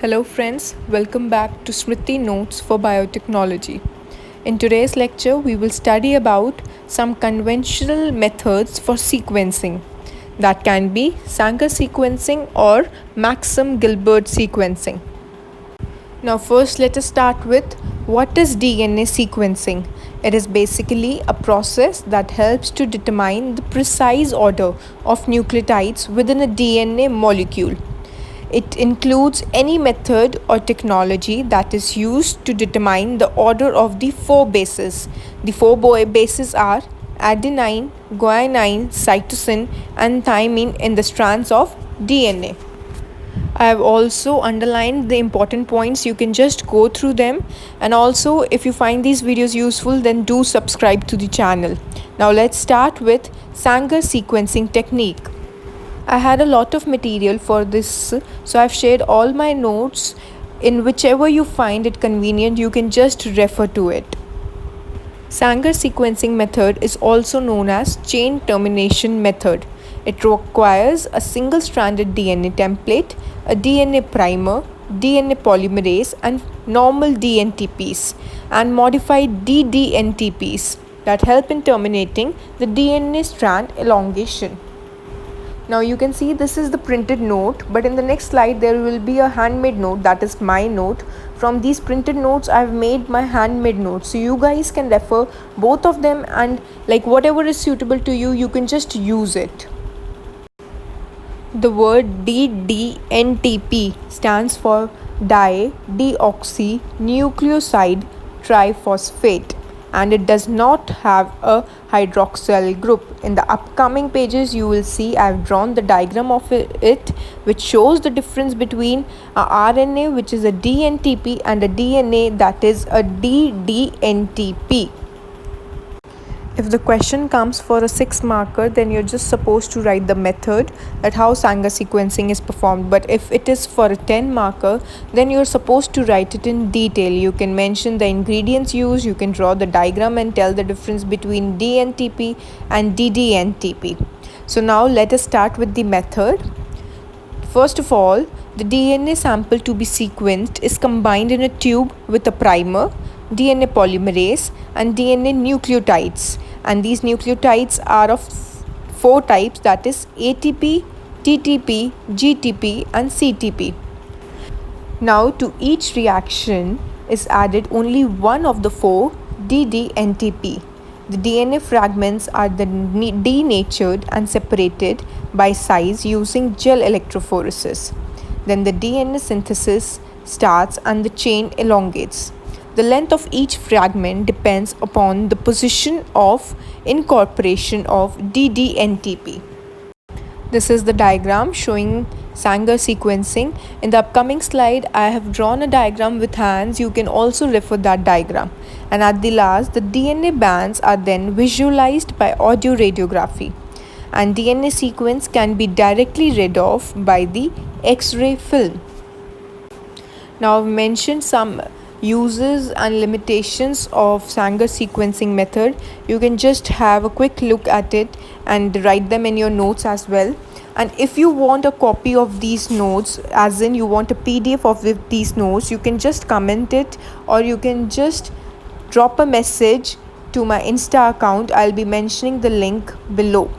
Hello friends, welcome back to Smriti Notes for Biotechnology. In today's lecture, we will study about some conventional methods for sequencing. That can be Sanger sequencing or Maxim Gilbert sequencing. Now first let us start with what is DNA sequencing. It is basically a process that helps to determine the precise order of nucleotides within a DNA molecule. It includes any method or technology that is used to determine the order of the four bases. The four bases are adenine, guanine, cytosine, and thymine in the strands of DNA. I have also underlined the important points. You can just go through them, and also if you find these videos useful, then do subscribe to the channel. Now let's start with Sanger sequencing technique. I had a lot of material for this, so I've shared all my notes. In whichever you find it convenient, you can just refer to it. Sanger sequencing method is also known as chain termination method. It requires a single-stranded DNA template, a DNA primer, DNA polymerase, and normal dNTPs and modified ddNTPs that help in terminating the DNA strand elongation. Now you can see this is the printed note, but in the next slide there will be a handmade note, that is my note. From these printed notes I've made my handmade notes, so you guys can refer both of them, and like whatever is suitable to you, you can just use it. The word ddNTP stands for di-deoxynucleoside triphosphate, and it does not have a hydroxyl group. In the upcoming pages you will see I've drawn the diagram of it, which shows the difference between a RNA, which is a dNTP, and a DNA, that is a ddNTP. If the question comes for a 6 marker, then you're just supposed to write the method, that how Sanger sequencing is performed. But if it is for a 10 marker, then you're supposed to write it in detail. You can mention the ingredients used, you can draw the diagram and tell the difference between dNTP and ddNTP. So now let us start with the method. First of all, the DNA sample to be sequenced is combined in a tube with a primer, DNA polymerase, and DNA nucleotides. And these nucleotides are of 4 types, that is ATP, TTP, GTP, and CTP. Now to each reaction is added only one of the 4 ddNTP. The DNA fragments are denatured and separated by size using gel electrophoresis. Then the DNA synthesis starts and the chain elongates. The length of each fragment depends upon the position of incorporation of ddNTP. This is the diagram showing Sanger sequencing. In the upcoming slide, I have drawn a diagram with hands. You can also refer that diagram. And at the last, the DNA bands are then visualized by audio radiography. And DNA sequence can be directly read off by the X-ray film. Now I've mentioned some uses and limitations of Sanger sequencing method. You can just have a quick look at it and write them in your notes as well. And if you want a copy of these notes, as in you want a PDF of these notes, you can just comment it, or you can just drop a message to my Insta account. I'll be mentioning the link below.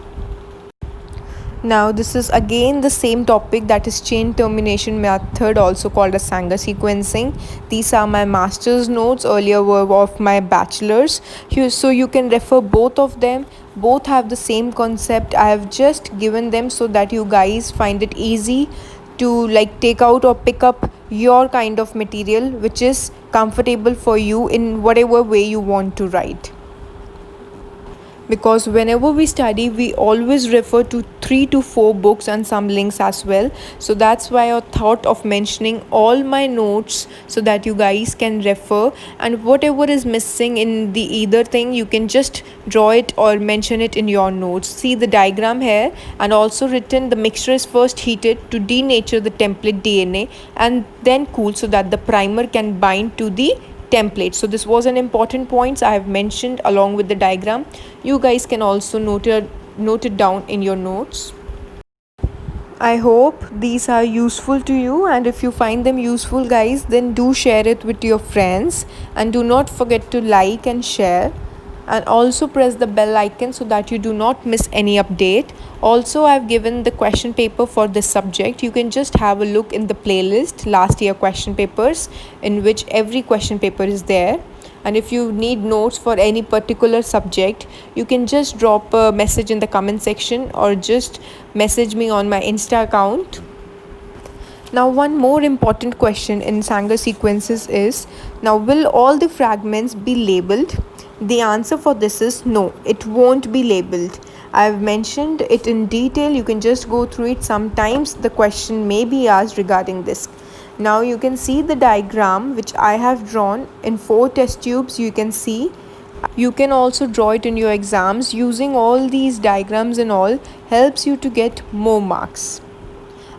Now this is again the same topic, that is chain termination method, also called as Sanger sequencing. These are my master's notes, earlier were of my bachelor's, so you can refer both of them. Both have the same concept. I have just given them so that you guys find it easy to like take out or pick up your kind of material which is comfortable for you in whatever way you want to write. Because whenever we study, we always refer to 3 to 4 books and some links as well. So that's why I thought of mentioning all my notes so that you guys can refer, and whatever is missing in the either thing, you can just draw it or mention it in your notes. See the diagram here, and also written the mixture is first heated to denature the template DNA and then cool so that the primer can bind to the template. So this was an important points I have mentioned along with the diagram. You guys can also note it down in your notes. I hope these are useful to you, and if you find them useful, guys, then do share it with your friends, and do not forget to like and share, and also press the bell icon so that you do not miss any update. Also, I've given the question paper for this subject. You can just have a look in the playlist last year question papers, in which every question paper is there. And if you need notes for any particular subject, you can just drop a message in the comment section or just message me on my Insta account. Now, one more important question in Sanger sequences is, now will all the fragments be labeled? The answer for this is no, it won't be labeled. I've mentioned it in detail. You can just go through it. Sometimes the question may be asked regarding this. Now you can see the diagram which I have drawn in 4 test tubes. You can see. You can also draw it in your exams. Using all these diagrams and all helps you to get more marks.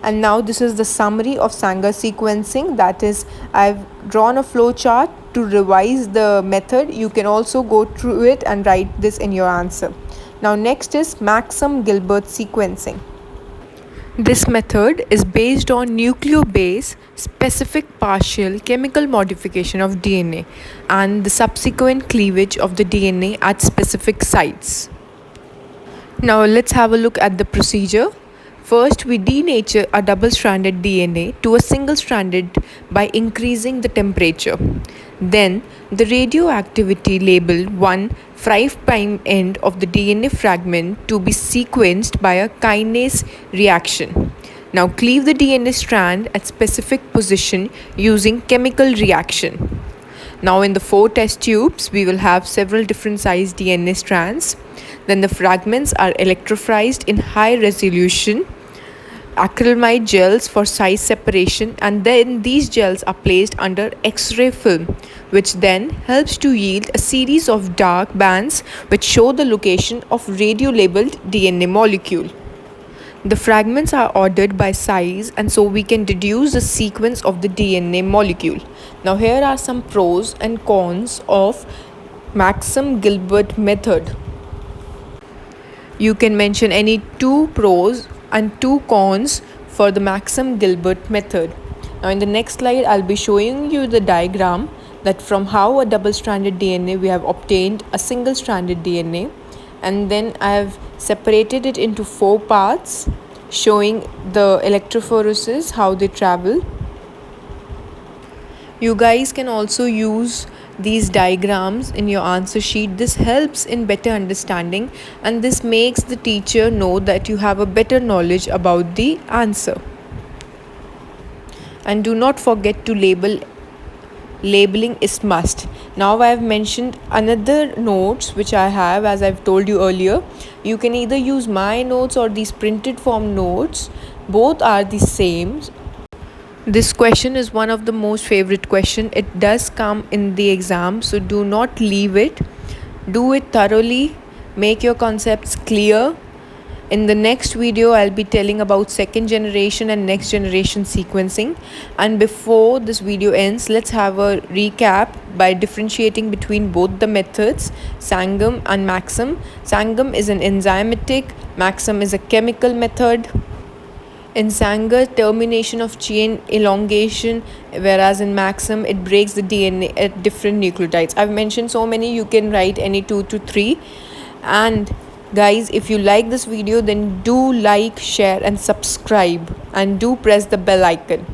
And now this is the summary of Sanger sequencing. That is, I've drawn a flow chart to revise the method. You can also go through it and write this in your answer. Now next is Maxam-Gilbert sequencing. This method is based on nucleobase specific partial chemical modification of DNA and the subsequent cleavage of the DNA at specific sites. Now let's have a look at the procedure. First, we denature a double-stranded DNA to a single-stranded by increasing the temperature. Then, the radioactivity labeled 1' end of the DNA fragment to be sequenced by a kinase reaction. Now, cleave the DNA strand at specific position using chemical reaction. Now in the 4 test tubes, we will have several different sized DNA strands. Then the fragments are electrophorized in high resolution acrylamide gels for size separation, and then these gels are placed under X-ray film, which then helps to yield a series of dark bands which show the location of radio-labeled DNA molecule. The fragments are ordered by size, and so we can deduce the sequence of the DNA molecule. Now here are some pros and cons of Maxam-Gilbert method. You can mention any 2 pros and 2 cons for the Maxam-Gilbert method. Now in the next slide, I'll be showing you the diagram that from how a double-stranded DNA we have obtained a single-stranded DNA, and then I have separated it into 4 parts showing the electrophoresis, how they travel. You guys can also use these diagrams in your answer sheet. This helps in better understanding, and this makes the teacher know that you have a better knowledge about the answer. And do not forget to labeling is must. Now I have mentioned another notes which I have, as I've told you earlier. You can either use my notes or these printed form notes. Both are the same. This question is one of the most favorite question. It does come in the exam, so do not leave it. Do it thoroughly. Make your concepts clear. In the next video, I'll be telling about 2nd generation and next generation sequencing. And before this video ends, let's have a recap by differentiating between both the methods, Sangam and Maxam. Sangam is an enzymatic, Maxam is a chemical method. In Sanger, termination of chain elongation, whereas in Maxam, it breaks the DNA at different nucleotides. I've mentioned so many, you can write any 2 to 3. And guys, if you like this video, then do like, share and subscribe, and do press the bell icon.